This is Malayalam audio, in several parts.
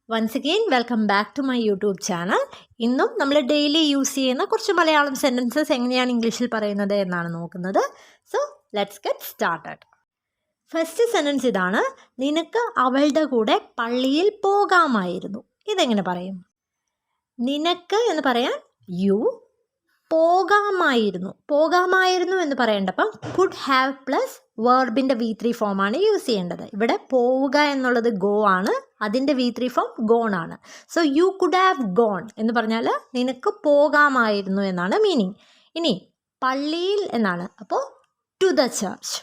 Once again, welcome back to my YouTube channel. ഇന്നും നമ്മൾ ഡെയിലി യൂസ് ചെയ്യുന്ന കുറച്ച് മലയാളം സെൻറ്റൻസസ് എങ്ങനെയാണ് ഇംഗ്ലീഷിൽ പറയുന്നത് എന്നാണ് നോക്കുന്നത്. So let's get started. First sentence ഇതാണ്: നിനക്ക് അവളുടെ കൂടെ പള്ളിയിൽ പോകാമായിരുന്നു. ഇതെങ്ങനെ പറയും? നിനക്ക് എന്ന് പറയാൻ യു, പോകാമായിരുന്നു എന്ന് പറയേണ്ടപ്പം കുഡ് ഹാവ് പ്ലസ് വേർബിൻ്റെ V3 ഫോമാണ് യൂസ് ചെയ്യേണ്ടത്. ഇവിടെ പോവുക എന്നുള്ളത് ഗോ ആണ്, അതിൻ്റെ V3 ഫോം ഗോൺ ആണ്. So you could have gone എന്ന് പറഞ്ഞാൽ നിനക്ക് പോകാമായിരുന്നു എന്നാണ് മീനിങ്. ഇനി പള്ളിയിൽ എന്നാണ്, അപ്പോൾ ടു ദ ചർച്ച്.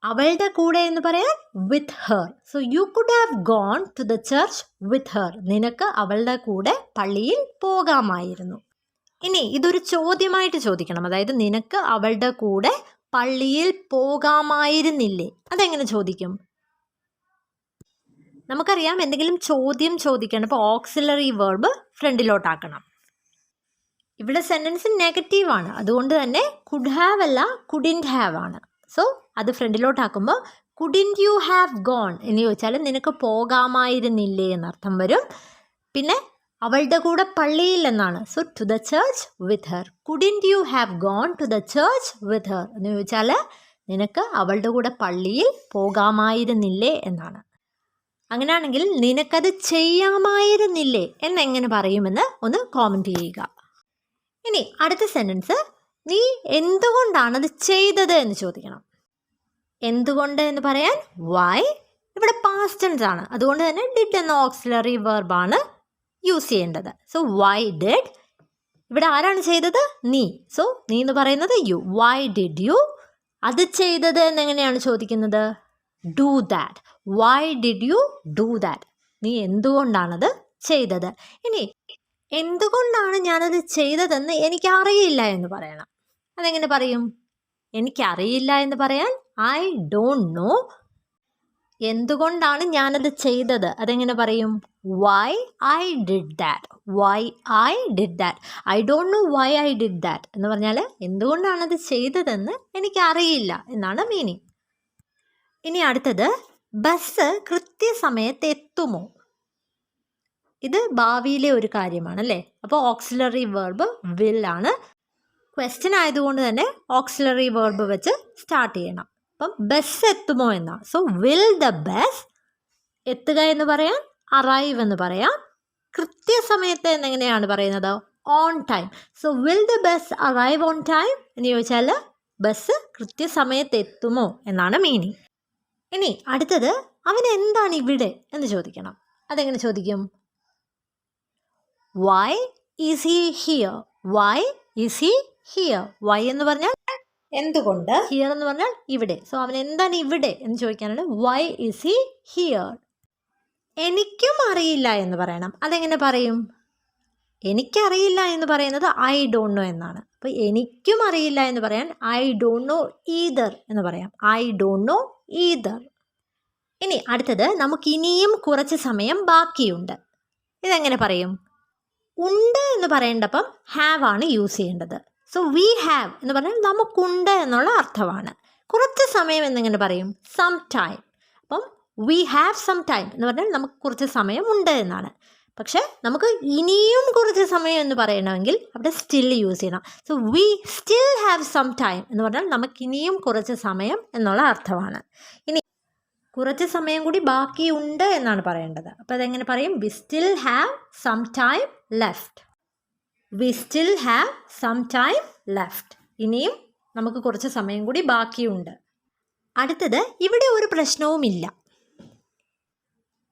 അവളുടെ കൂടെ എന്ന് പറയാൻ with her. So you could have gone to the church with her. നിനക്ക് അവളുടെ കൂടെ പള്ളിയിൽ പോകാമായിരുന്നു. ഇനി ഇതൊരു ചോദ്യമായിട്ട് ചോദിക്കണം. അതായത് നിനക്ക് അവളുടെ കൂടെ പള്ളിയിൽ പോകാമായിരുന്നില്ലേ? അതെങ്ങനെ ചോദിക്കും? നമുക്കറിയാം, എന്തെങ്കിലും ചോദ്യം ചോദിക്കണം, അപ്പോൾ ഓക്സിലറി വേർബ് ഫ്രണ്ടിലോട്ടാക്കണം. ഇവിടെ സെൻറ്റൻസ് നെഗറ്റീവാണ്, അതുകൊണ്ട് തന്നെ കുഡ് ഹാവ് അല്ല കുഡിൻറ്റ് ഹാവ് ആണ്. സോ അത് ഫ്രണ്ടിലോട്ടാക്കുമ്പോൾ കുഡിൻറ്റ് യു ഹാവ് ഗോൺ എന്ന് ചോദിച്ചാൽ നിനക്ക് പോകാമായിരുന്നില്ലേ എന്നർത്ഥം വരും. പിന്നെ അവളുടെ കൂടെ പള്ളിയിൽ എന്നാണ്. So to the church with her. Couldn't you have gone to the church with her എന്ന് ചോദിച്ചാൽ നിനക്ക് അവളുടെ കൂടെ പള്ളിയിൽ പോകാമായിരുന്നില്ലേ എന്നാണ്. അങ്ങനെയാണെങ്കിൽ നിനക്കത് ചെയ്യാമായിരുന്നില്ലേ എന്നെങ്ങനെ പറയുമെന്ന് ഒന്ന് കോമൻറ്റ് ചെയ്യുക. ഇനി അടുത്ത സെൻറ്റൻസ്: നീ എന്തുകൊണ്ടാണത് ചെയ്തത് എന്ന് ചോദിക്കണം. എന്തുകൊണ്ട് എന്ന് പറയാൻ വൈ. ഇവിടെ പാസ്റ്റ് ടെൻസ് ആണ്, അതുകൊണ്ട് തന്നെ ഡിഡ് എന്ന ഓക്സിലറി വെർബാണ് യൂസ് ചെയ്യേണ്ടത്. So why did. ഇവിടെ ആരാണ് ചെയ്തത്? നീ. സോ നീ എന്ന് പറയുന്നത് യു. Why did you. അത് ചെയ്തത് എന്നെങ്ങനെയാണ് ചോദിക്കുന്നത്? Do that. Why did you do that. നീ എന്തുകൊണ്ടാണത് ചെയ്തത്. ഇനി എന്തുകൊണ്ടാണ് ഞാനത് ചെയ്തതെന്ന് എനിക്കറിയില്ല എന്ന് പറയണം. അതെങ്ങനെ പറയും? എനിക്കറിയില്ല എന്ന് പറയാൻ ഐ ഡോണ്ട് നോ. എന്തുകൊണ്ടാണ് ഞാനത് ചെയ്തത്, അതെങ്ങനെ പറയും? Why I did that. Why I did that. I don't know why I did that എന്ന് പറഞ്ഞാൽ എന്തുകൊണ്ടാണത് ചെയ്തതെന്ന് എനിക്കറിയില്ല എന്നാണ് മീനിങ്. ഇനി അടുത്തത്: ബസ് കൃത്യസമയത്ത് എത്തുമോ? ഇത് ഭാവിയിലെ ഒരു കാര്യമാണല്ലേ, അപ്പോൾ ഓക്സിലറി വേർബ് വിൽ ആണ്. ക്വസ്റ്റ്യൻ ആയതുകൊണ്ട് തന്നെ ഓക്സിലറി വേർബ് വെച്ച് സ്റ്റാർട്ട് ചെയ്യണം. അപ്പം ബസ് എത്തുമോ എന്നാ. So will the bus. എത്തുക എന്ന് പറയാൻ അറൈവ് എന്ന് പറയാം. കൃത്യസമയത്ത് എന്നെങ്ങനെയാണ് പറയുന്നത്? On time. So will the bus arrive on time എന്ന് ചോദിച്ചാൽ ബസ് കൃത്യസമയത്ത് എത്തുമോ എന്നാണ് മീനിങ്. ഇനി അടുത്തത്: അവൻ എന്താണ് ഇവിടെ എന്ന് ചോദിക്കണം. അതെങ്ങനെ ചോദിക്കും? Why is he here. Why is he here. Why എന്ന് പറഞ്ഞാൽ എന്തുകൊണ്ട്, ഹിയർ എന്ന് പറഞ്ഞാൽ ഇവിടെ. സോ അവൻ എന്താണ് ഇവിടെ എന്ന് ചോദിക്കാനാണ് വൈ ഈസ് ഹി ഹിയർ. എനിക്കും അറിയില്ല എന്ന് പറയണം. അതെങ്ങനെ പറയും? എനിക്കറിയില്ല എന്ന് പറയുന്നത് ഐ ഡോണ്ട് നോ എന്നാണ്. അപ്പോൾ എനിക്കും അറിയില്ല എന്ന് പറയാൻ ഐ ഡോണ്ട് നോ ഈദർ എന്ന് പറയാം. I don't no either. ഇനി അടുത്തത്: നമുക്ക് ഇനിയും കുറച്ച് സമയം ബാക്കിയുണ്ട്. ഇതെങ്ങനെ പറയും? ഉണ്ട് എന്ന് പറയേണ്ടപ്പം ഹാവ് ആണ് യൂസ് ചെയ്യേണ്ടത്. സോ വി ഹാവ് എന്ന് പറഞ്ഞാൽ നമുക്കുണ്ട് എന്നുള്ള അർത്ഥമാണ്. കുറച്ച് സമയം എന്നെങ്ങനെ പറയും? Some time. അപ്പം വി ഹാവ് സം ടൈം എന്ന് പറഞ്ഞാൽ നമുക്ക് കുറച്ച് സമയം ഉണ്ട് എന്നാണ്. പക്ഷേ നമുക്ക് ഇനിയും കുറച്ച് സമയം എന്ന് പറയണമെങ്കിൽ അവിടെ സ്റ്റിൽ യൂസ് ചെയ്യണം. So we still have some time എന്ന് പറഞ്ഞാൽ നമുക്കിനിയും കുറച്ച് സമയം എന്നുള്ള അർത്ഥമാണ്. ഇനി കുറച്ച് സമയം കൂടി ബാക്കിയുണ്ട് എന്നാണ് പറയേണ്ടത്. അപ്പോൾ അതെങ്ങനെ പറയും? We still have some time left. We still have some time left. ഇനിയും നമുക്ക് കുറച്ച് സമയം കൂടി ബാക്കിയുണ്ട്. അടുത്തത്: ഇവിടെ ഒരു പ്രശ്നവുമില്ല.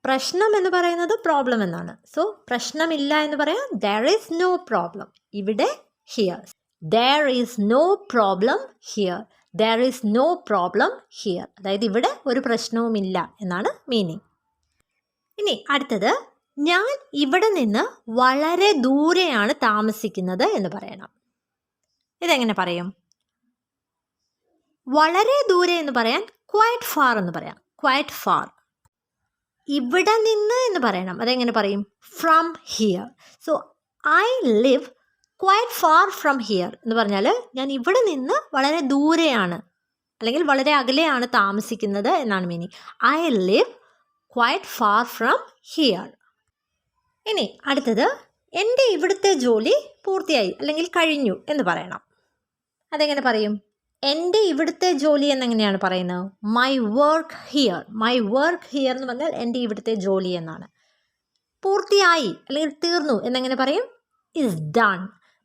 പ്രശ്നം എന്ന് പറയുന്നത് പ്രോബ്ലം എന്നാണ്. സോ പ്രശ്നമില്ല എന്ന് പറയാം there is no problem. ഇവിടെ here. there is no problem here. there is no problem here. അതായത് ഇവിടെ ഒരു പ്രശ്നവുമില്ല എന്നാണ് മീനിങ്. ഇനി അടുത്തത്: ഞാൻ ഇവിടെ നിന്ന് വളരെ ദൂരെയാണ് താമസിക്കുന്നത് എന്ന് പറയണം. ഇതെങ്ങനെ പറയും? വളരെ ദൂരെ എന്ന് പറയാൻ ക്വൈറ്റ് ഫാർ എന്ന് പറയാം. Quite far. ഇവിടെ നിന്ന് എന്ന് പറയണം. അതെങ്ങനെ പറയും? From here. So I live quite far from here എന്ന് പറഞ്ഞാൽ ഞാൻ ഇവിടെ നിന്ന് വളരെ ദൂരെയാണ് അല്ലെങ്കിൽ വളരെ അകലെയാണ് താമസിക്കുന്നത് എന്നാണ് meaning. I live quite far from here. ഇനി അടുത്തത് എൻ്റെ ഇവിടുത്തെ ജോലി പൂർത്തിയായി അല്ലെങ്കിൽ കഴിഞ്ഞു എന്ന് പറയണം. അതെങ്ങനെ പറയും? എൻ്റെ ഇവിടുത്തെ ജോലി എന്നെങ്ങനെയാണ് പറയുന്നത്? My work here. My work here എന്ന് പറഞ്ഞാൽ എൻ്റെ ഇവിടുത്തെ ജോലി എന്നാണ്. പൂർത്തിയായി അല്ലെങ്കിൽ തീർന്നു എന്നെങ്ങനെ പറയും? Is done.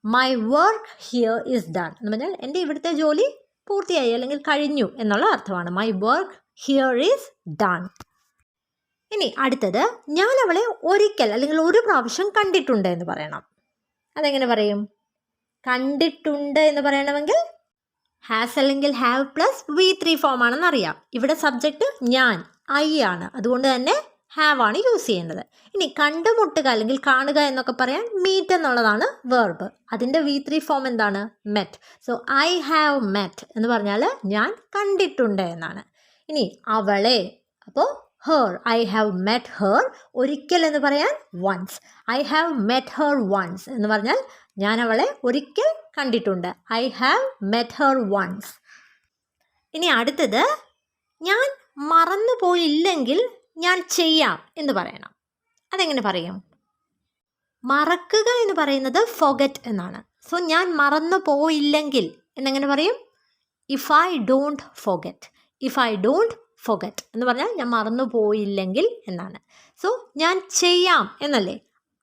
My work here is done എന്ന് പറഞ്ഞാൽ എൻ്റെ ഇവിടുത്തെ ജോലി പൂർത്തിയായി അല്ലെങ്കിൽ കഴിഞ്ഞു എന്നുള്ള അർത്ഥമാണ്. My work here is done. ഇനി അടുത്തത് ഞാൻ അവളെ ഒരിക്കൽ അല്ലെങ്കിൽ ഒരു പ്രാവശ്യം കണ്ടിട്ടുണ്ട് എന്ന് പറയണം. അതെങ്ങനെ പറയും? കണ്ടിട്ടുണ്ട് എന്ന് പറയണമെങ്കിൽ ഹാസ് അല്ലെങ്കിൽ ഹാവ് പ്ലസ് V3 ഫോം ആണെന്ന് അറിയാം. ഇവിടെ സബ്ജക്റ്റ് ഞാൻ, ഐ ആണ്. അതുകൊണ്ട് തന്നെ ഹാവ് ആണ് യൂസ് ചെയ്യേണ്ടത്. ഇനി കണ്ടുമുട്ടുക അല്ലെങ്കിൽ കാണുക എന്നൊക്കെ പറയാൻ മീറ്റ് എന്നുള്ളതാണ് വെർബ്. അതിൻ്റെ V3 ഫോം എന്താണ്? Met. So I have met എന്ന് പറഞ്ഞാൽ ഞാൻ കണ്ടിട്ടുണ്ട് എന്നാണ്. ഇനി അവളെ, അപ്പോൾ her, I have met her. ഒരിക്കൽ എന്ന് പറയാൻ once. I have met her once എന്ന് പറഞ്ഞാൽ ഞാൻ അവളെ ഒരിക്കൽ കണ്ടിട്ടുണ്ട്. I have met her once. ഇനി അടുത്തത് ഞാൻ മറന്നു പോയില്ലെങ്കിൽ ഞാൻ ചെയ്യാം എന്ന് പറയണം. അതെങ്ങനെ പറയും? മറക്കുക എന്ന് പറയുന്നത് ഫൊഗറ്റ് എന്നാണ്. സോ ഞാൻ മറന്നു പോയില്ലെങ്കിൽ എന്നെങ്ങനെ പറയും? If I don't forget. If I don't forget എന്ന് പറഞ്ഞാൽ ഞാൻ മറന്നു പോയില്ലെങ്കിൽ എന്നാണ്. സോ ഞാൻ ചെയ്യാം എന്നല്ലേ?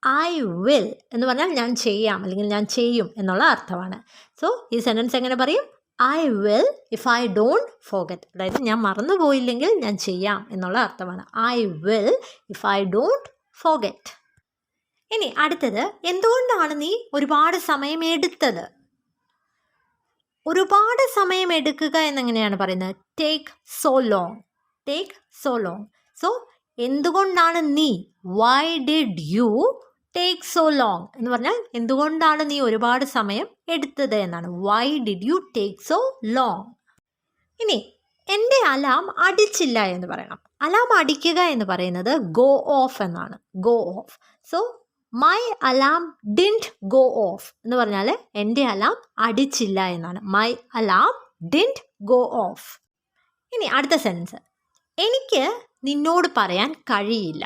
ഐ വിൽ എന്ന് പറഞ്ഞാൽ ഞാൻ ചെയ്യാം അല്ലെങ്കിൽ ഞാൻ ചെയ്യും എന്നുള്ള അർത്ഥമാണ്. സോ ഈ സെൻറ്റൻസ് എങ്ങനെ പറയും? I will if I don't forget. അതായത് ഞാൻ മറന്നു പോയില്ലെങ്കിൽ ഞാൻ ചെയ്യാം എന്നുള്ള അർത്ഥമാണ്. I will if I don't forget. ഇനി അടുത്തത് എന്തുകൊണ്ടാണ് നീ ഒരുപാട് സമയം എടുത്തത്? ഒരുപാട് സമയം എടുക്കുക എന്നെങ്ങനെയാണ് പറയുന്നത്? Take so long. Take so long. So എന്തുകൊണ്ടാണ് നീ, why did you take so long എന്ന് പറഞ്ഞാൽ എന്തുകൊണ്ടാണ് നീ ഒരുപാട് സമയം എടുത്തത് എന്നാണ്. Why did you take so long. ഇനി എൻ്റെ അലാം അടിച്ചില്ല എന്ന് പറയണം. അലാം അടിക്കുക എന്ന് പറയുന്നത് ഗോ ഓഫ് എന്നാണ്. Go of. So my alarm didn't go of എന്ന് പറഞ്ഞാൽ എൻ്റെ അലാം അടിച്ചില്ല എന്നാണ്. My alarm didn't go of. ഇനി അടുത്ത സെൻറ്റൻസ്, എനിക്ക് നിന്നോട് പറയാൻ കഴിയില്ല.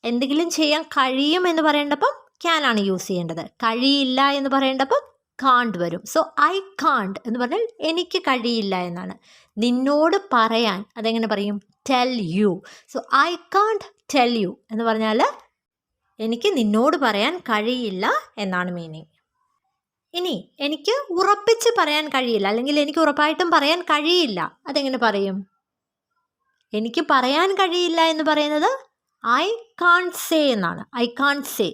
എന്തെങ്കിലും ചെയ്യാൻ കഴിയും എന്ന് പറയേണ്ടപ്പം ക്യാൻ ആണ് യൂസ് ചെയ്യേണ്ടത്. കഴിയില്ല എന്ന് പറയേണ്ടപ്പം കാണ്ട് വരും. സോ ഐ കാണ്ട് എന്ന് പറഞ്ഞാൽ എനിക്ക് കഴിയില്ല എന്നാണ്. നിന്നോട് പറയാൻ അതെങ്ങനെ പറയും? Tell you. So I can't tell you എന്ന് പറഞ്ഞാൽ എനിക്ക് നിന്നോട് പറയാൻ കഴിയില്ല എന്നാണ് മീനിങ്. ഇനി എനിക്ക് ഉറപ്പിച്ച് പറയാൻ കഴിയില്ല അല്ലെങ്കിൽ എനിക്ക് ഉറപ്പായിട്ടും പറയാൻ കഴിയില്ല. അതെങ്ങനെ പറയും? എനിക്ക് പറയാൻ കഴിയില്ല എന്ന് പറയുന്നത് ഐ കാണ്ട് സേ എന്നാണ്. I can't say.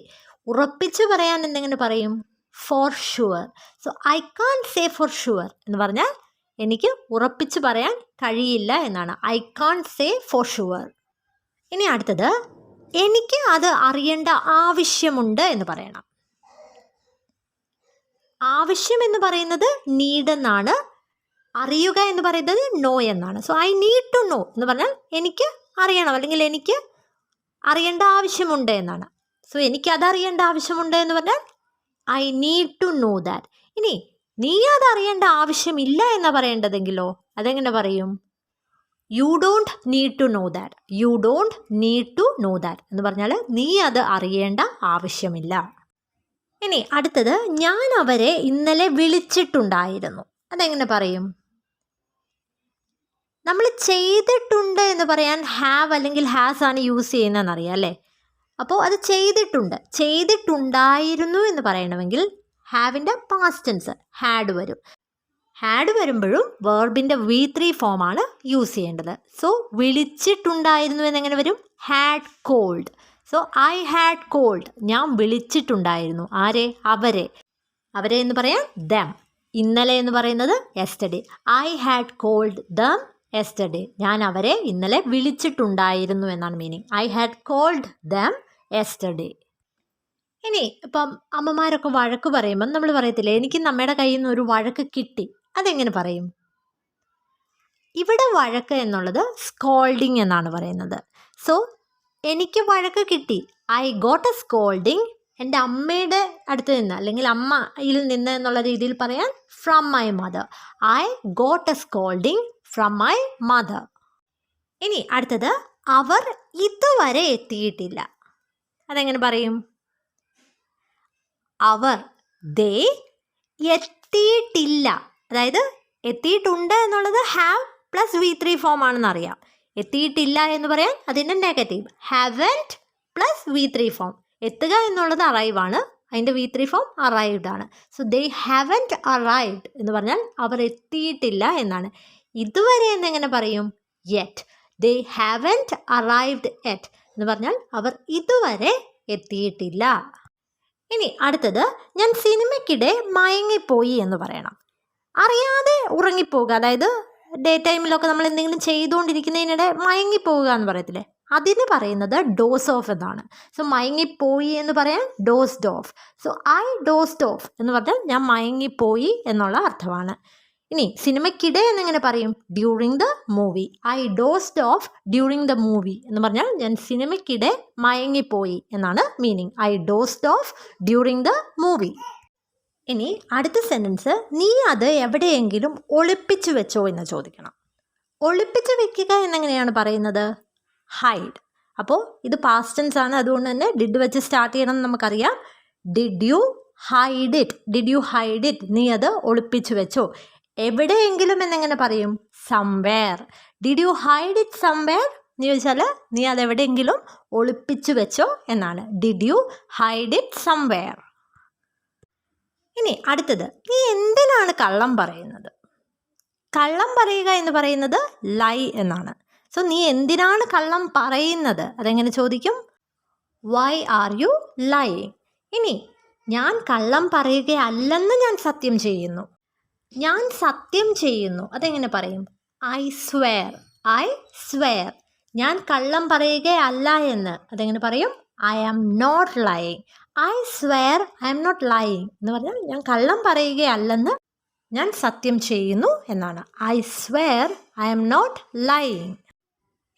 ഉറപ്പിച്ച് പറയാൻ എന്തെങ്കിലും പറയും? For sure. So I can't say for sure എന്ന് പറഞ്ഞാൽ എനിക്ക് ഉറപ്പിച്ച് പറയാൻ കഴിയില്ല എന്നാണ്. I can't say for sure. ഇനി അടുത്തത്, എനിക്ക് അത് അറിയേണ്ട ആവശ്യമുണ്ട് എന്ന് പറയണം. ആവശ്യം എന്ന് പറയുന്നത് നീഡ് എന്നാണ്. അറിയുക എന്ന് പറയുന്നത് നോ എന്നാണ്. So I need to know എന്ന് പറഞ്ഞാൽ എനിക്ക് അറിയണം അല്ലെങ്കിൽ എനിക്ക് അറിയേണ്ട ആവശ്യമുണ്ട് എന്നാണ്. സോ എനിക്ക് അതറിയേണ്ട ആവശ്യമുണ്ട് എന്ന് പറഞ്ഞാൽ I need to know that. ഇനി നീ അത് അറിയേണ്ട ആവശ്യമില്ല എന്നാണ് പറയേണ്ടതെങ്കിലോ അതെങ്ങനെ പറയും? You don't need to know that. You don't need to know that എന്ന് പറഞ്ഞാൽ നീ അത് അറിയേണ്ട ആവശ്യമില്ല. ഇനി അടുത്തത്, ഞാൻ അവരെ ഇന്നലെ വിളിച്ചിട്ടുണ്ടായിരുന്നു. അതെങ്ങനെ പറയും? നമ്മൾ ചെയ്തിട്ടുണ്ട് എന്ന് പറയാൻ ഹാവ് അല്ലെങ്കിൽ ഹാസ് ആണ് യൂസ് ചെയ്യുന്നതെന്ന് അറിയാം അല്ലേ? അപ്പോൾ അത് ചെയ്തിട്ടുണ്ട്. ചെയ്തിട്ടുണ്ടായിരുന്നു എന്ന് പറയണമെങ്കിൽ ഹാവിൻ്റെ പാസ്റ്റ് ടെൻസ് ഹാഡ് വരും. ഹാഡ് വരുമ്പോഴും വെർബിൻ്റെ V3 ഫോമാണ് യൂസ് ചെയ്യേണ്ടത്. സോ വിളിച്ചിട്ടുണ്ടായിരുന്നു എന്നെങ്ങനെ വരും? Had called. So I had called. ഞാൻ വിളിച്ചിട്ടുണ്ടായിരുന്നു. ആരെ? അവരെ. അവരെ എന്ന് പറയാൻ ദം. ഇന്നലെ എന്ന് പറയുന്നത് yesterday. I had called them yesterday. ഞാൻ അവരെ ഇന്നലെ വിളിച്ചിട്ടുണ്ടായിരുന്നു എന്നാണ് meaning. I had called them yesterday. ഇനി ഇപ്പം അമ്മമാരൊക്കെ വഴക്ക് പറയുമ്പം നമ്മൾ പറയത്തില്ലേ, എനിക്ക് നമ്മുടെ കയ്യിൽ നിന്ന് ഒരു വഴക്ക് കിട്ടി. അതെങ്ങനെ പറയും? ഇവിടെ വഴക്ക് എന്നുള്ളത് സ്കോൾഡിങ് എന്നാണ് പറയുന്നത്. സോ എനിക്ക് വഴക്ക് കിട്ടി, ഐ ഗോട്ട് എ സ്കോൾഡിങ്. എൻ്റെ അമ്മയുടെ അടുത്ത് നിന്ന് അല്ലെങ്കിൽ അമ്മയിൽ നിന്ന് എന്നുള്ള രീതിയിൽ പറയാൻ from my mother. I got a scolding from my mother. ഇനി അടുത്തത്, അവർ ഇതുവരെ എത്തിയിട്ടില്ല. അതെങ്ങനെ പറയും? അവർ ദേ എത്തിയിട്ടില്ല. അതായത് എത്തിയിട്ടുണ്ട് എന്നുള്ളത് ഹാവ് പ്ലസ് V3 ഫോം ആണെന്ന് അറിയാം. എത്തിയിട്ടില്ല എന്ന് പറയാൻ അതിൻ്റെ negative haven't plus V3 form. എത്തുക എന്നുള്ളത് അറൈവ് ആണ്, അതിൻ്റെ V3 ഫോം അറൈവ്ഡ് ആണ്. സോ ദേ ഹാവൻറ്റ് അറൈവ്ഡ് എന്ന് പറഞ്ഞാൽ അവർ എത്തിയിട്ടില്ല എന്നാണ്. ഇതുവരെ എന്നെങ്ങനെ പറയും? യെറ്റ്. ദേ ഹാവൻറ്റ് അറൈവ്ഡ് യെറ്റ് എന്ന് പറഞ്ഞാൽ അവർ ഇതുവരെ എത്തിയിട്ടില്ല. ഇനി അടുത്തത്, ഞാൻ സിനിമയ്ക്കിടെ മയങ്ങിപ്പോയി എന്ന് പറയണം. അറിയാതെ ഉറങ്ങിപ്പോവുക, അതായത് ഡേ ടൈമിലൊക്കെ നമ്മൾ എന്തെങ്കിലും ചെയ്തുകൊണ്ടിരിക്കുന്നതിനിടെ മയങ്ങിപ്പോവുക എന്ന് പറയത്തില്ലേ, അതിന് പറയുന്നത് ഡോസ് ഓഫ് എന്നാണ്. സോ മയങ്ങിപ്പോയി എന്ന് പറയാൻ ഡോസ്ഡ് ഓഫ്. സോ ഐ ഡോസ്ഡ് ഓഫ് എന്ന് പറഞ്ഞാൽ ഞാൻ മയങ്ങിപ്പോയി എന്നുള്ള അർത്ഥമാണ്. ഇനി സിനിമയ്ക്കിടെ എന്നെങ്ങനെ പറയും? During the movie. I ഡോസ്ഡ് of during the movie എന്ന് പറഞ്ഞാൽ ഞാൻ സിനിമയ്ക്കിടെ മയങ്ങിപ്പോയി എന്നാണ് meaning. I ഡോസ്ഡ് of during the movie. ഇനി അടുത്ത സെൻറ്റൻസ്, നീ അത് എവിടെയെങ്കിലും ഒളിപ്പിച്ചു വെച്ചോ എന്ന് ചോദിക്കണം. ഒളിപ്പിച്ചു വെക്കുക എന്നെങ്ങനെയാണ് പറയുന്നത്? ഹൈഡ്. അപ്പോൾ ഇത് പാസ്റ്റ് ടെൻസ് ആണ്, അതുകൊണ്ട് തന്നെ ഡിഡ് വെച്ച് സ്റ്റാർട്ട് ചെയ്യണം എന്ന് നമുക്കറിയാം. Did you hide it? Did you hide it? നീ അത് ഒളിപ്പിച്ചു വെച്ചോ. എവിടെയെങ്കിലും എന്നെങ്ങനെ പറയും? Somewhere. Did you hide it somewhere എന്ന് ചോദിച്ചാൽ നീ അതെവിടെയെങ്കിലും ഒളിപ്പിച്ചു വെച്ചോ എന്നാണ്. Did you hide it somewhere. ഇനി അടുത്തത്, നീ എന്തിനാണ് കള്ളം പറയുന്നത്? കള്ളം പറയുക എന്ന് പറയുന്നത് ലൈ എന്നാണ്. സോ നീ എന്തിനാണ് കള്ളം പറയുന്നത്? അതെങ്ങനെ ചോദിക്കും? Why are you lying? ഇനി ഞാൻ കള്ളം പറയുകയല്ലെന്ന് ഞാൻ സത്യം ചെയ്യുന്നു. ഞാൻ സത്യം ചെയ്യുന്നു, അതെങ്ങനെ പറയും? I swear. I swear. ഞാൻ കള്ളം പറയുകയല്ല എന്ന്, അതെങ്ങനെ പറയും? I am not lying. I swear I am not lying എന്ന് പറഞ്ഞാൽ ഞാൻ കള്ളം പറയുകയല്ലെന്ന് ഞാൻ സത്യം ചെയ്യുന്നു എന്നാണ്. I swear I am not lying.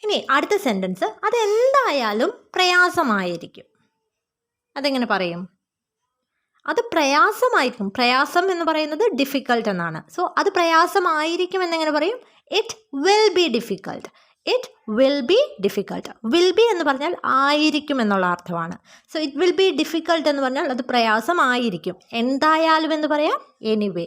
ഇനി അടുത്ത സെൻറ്റൻസ്, അതെന്തായാലും പ്രയാസമായിരിക്കും. അതെങ്ങനെ പറയും? അത് പ്രയാസമായിരിക്കും. പ്രയാസം എന്ന് പറയുന്നത് ഡിഫിക്കൽട്ട് എന്നാണ്. സോ അത് പ്രയാസമായിരിക്കും എന്നെങ്ങനെ പറയും? It will be difficult. It will be difficult. Will be എന്ന് പറഞ്ഞാൽ ആയിരിക്കും എന്നുള്ള അർത്ഥമാണ്. So it will be difficult എന്ന് പറഞ്ഞാൽ അത് പ്രയാസമായിരിക്കും. എന്തായാലും എന്ന് പറയാം anyway.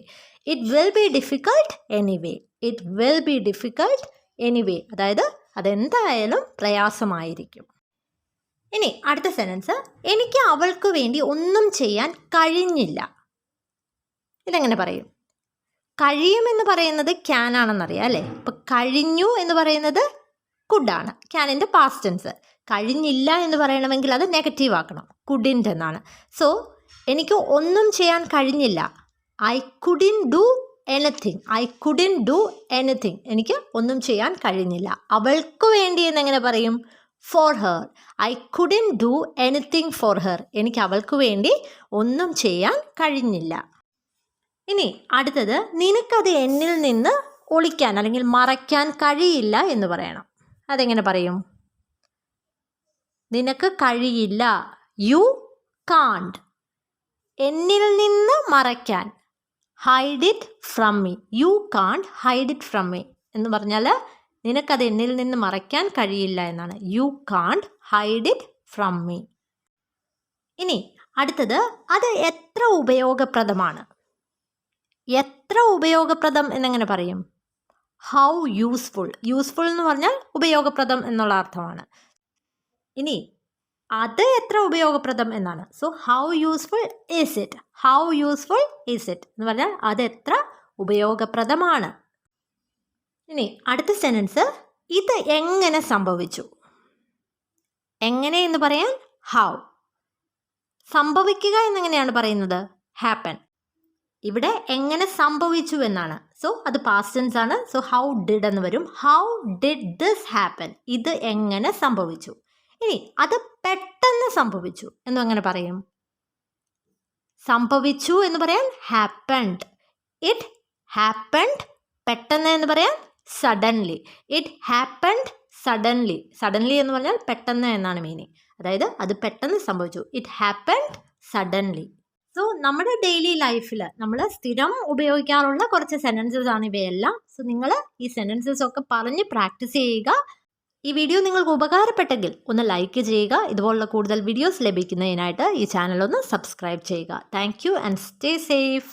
It will be difficult anyway. It will be difficult anyway. അതായത് അതെന്തായാലും പ്രയാസമായിരിക്കും. ഇനി അടുത്ത സെൻറ്റൻസ്, എനിക്ക് അവൾക്ക് വേണ്ടി ഒന്നും ചെയ്യാൻ കഴിഞ്ഞില്ല. ഇതെങ്ങനെ പറയും? കഴിയുമെന്ന് പറയുന്നത് ക്യാൻ ആണെന്നറിയാം അല്ലേ? ഇപ്പം കഴിഞ്ഞു എന്ന് പറയുന്നത് കുഡാണ്, ക്യാനിൻ്റെ പാസ്റ്റ് ടെൻസ്. കഴിഞ്ഞില്ല എന്ന് പറയണമെങ്കിൽ അത് നെഗറ്റീവ് ആക്കണം, കുഡിൻറ്റ് എന്നാണ്. സോ എനിക്ക് ഒന്നും ചെയ്യാൻ കഴിഞ്ഞില്ല. I couldn't do anything. I couldn't do anything. എനിക്ക് ഒന്നും ചെയ്യാൻ കഴിഞ്ഞില്ല. അവൾക്ക് വേണ്ടി എന്നെങ്ങനെ പറയും? For her. I couldn't do anything for her. എനിക്ക് അവൾക്ക് വേണ്ടി ഒന്നും ചെയ്യാൻ കഴിഞ്ഞില്ല. ഇനി അടുത്തത്, നിനക്കത് എന്നിൽ നിന്ന് ഒളിക്കാൻ അല്ലെങ്കിൽ മറയ്ക്കാൻ കഴിയില്ല എന്ന് പറയണം. അതെങ്ങനെ പറയും? നിനക്ക് കഴിയില്ല. യു കാണ്ട്. എന്നിൽ നിന്ന് മറയ്ക്കാൻ hide it from me. U കാണ്ട് ഹൈഡ് ഇറ്റ് ഫ്രം മീ എന്ന് പറഞ്ഞാൽ നിനക്കത് എന്നിൽ നിന്ന് മറയ്ക്കാൻ കഴിയില്ല എന്നാണ്. യു കാണ്ട് ഹൈഡ് ഇറ്റ് ഫ്രം മീ. ഇനി അടുത്തത്, അത് എത്ര ഉപയോഗപ്രദമാണ്. എത്ര ഉപയോഗപ്രദം എന്നെങ്ങനെ പറയും? How useful. യൂസ്ഫുൾ എന്ന് പറഞ്ഞാൽ ഉപയോഗപ്രദം എന്നുള്ള അർത്ഥമാണ്. ഇനി അത് എത്ര ഉപയോഗപ്രദം എന്നാണ്. So how useful is it. How useful is it എന്ന് പറഞ്ഞാൽ അത് എത്ര ഉപയോഗപ്രദമാണ്. ഇനി അടുത്ത സെൻറ്റൻസ്, ഇത് എങ്ങനെ സംഭവിച്ചു. എങ്ങനെ എന്ന് പറയാൻ ഹൗ. സംഭവിക്കുക എന്നെങ്ങനെയാണ് പറയുന്നത്? ഹാപ്പൻ. ഇവിടെ എങ്ങനെ സംഭവിച്ചു എന്നാണ്. സോ അത് പാസ്റ്റ് ടെൻസ് ആണ്. സോ ഹൗ ഡിഡ് എന്ന് വരും. How did this happen. ഇത് എങ്ങനെ സംഭവിച്ചു. ഇനി അത് പെട്ടെന്ന് സംഭവിച്ചു എന്നും എങ്ങനെ പറയും? സംഭവിച്ചു എന്ന് പറയാൻ ഹാപ്പൻഡ്. It happened. പെട്ടെന്ന് എന്ന് പറയാൻ suddenly. It happened suddenly. Suddenly എന്ന് പറഞ്ഞാൽ പെട്ടെന്ന് എന്നാണ് മീനിങ്. അതായത് അത് പെട്ടെന്ന് സംഭവിച്ചു. It happened suddenly. സോ നമ്മുടെ ഡെയിലി ലൈഫിൽ നമ്മൾ സ്ഥിരം ഉപയോഗിക്കാറുള്ള കുറച്ച് സെൻറ്റൻസസ് ആണ് ഇവയെല്ലാം. സോ നിങ്ങൾ ഈ സെൻറ്റൻസസ് ഒക്കെ പറഞ്ഞ് പ്രാക്ടീസ് ചെയ്യുക. ഈ വീഡിയോ നിങ്ങൾക്ക് ഉപകാരപ്പെട്ടെങ്കിൽ ഒന്ന് ലൈക്ക് ചെയ്യുക. ഇതുപോലുള്ള കൂടുതൽ വീഡിയോസ് ലഭിക്കുന്നതിനായിട്ട് ഈ ചാനൽ ഒന്ന് സബ്സ്ക്രൈബ് ചെയ്യുക. Thank you and stay safe.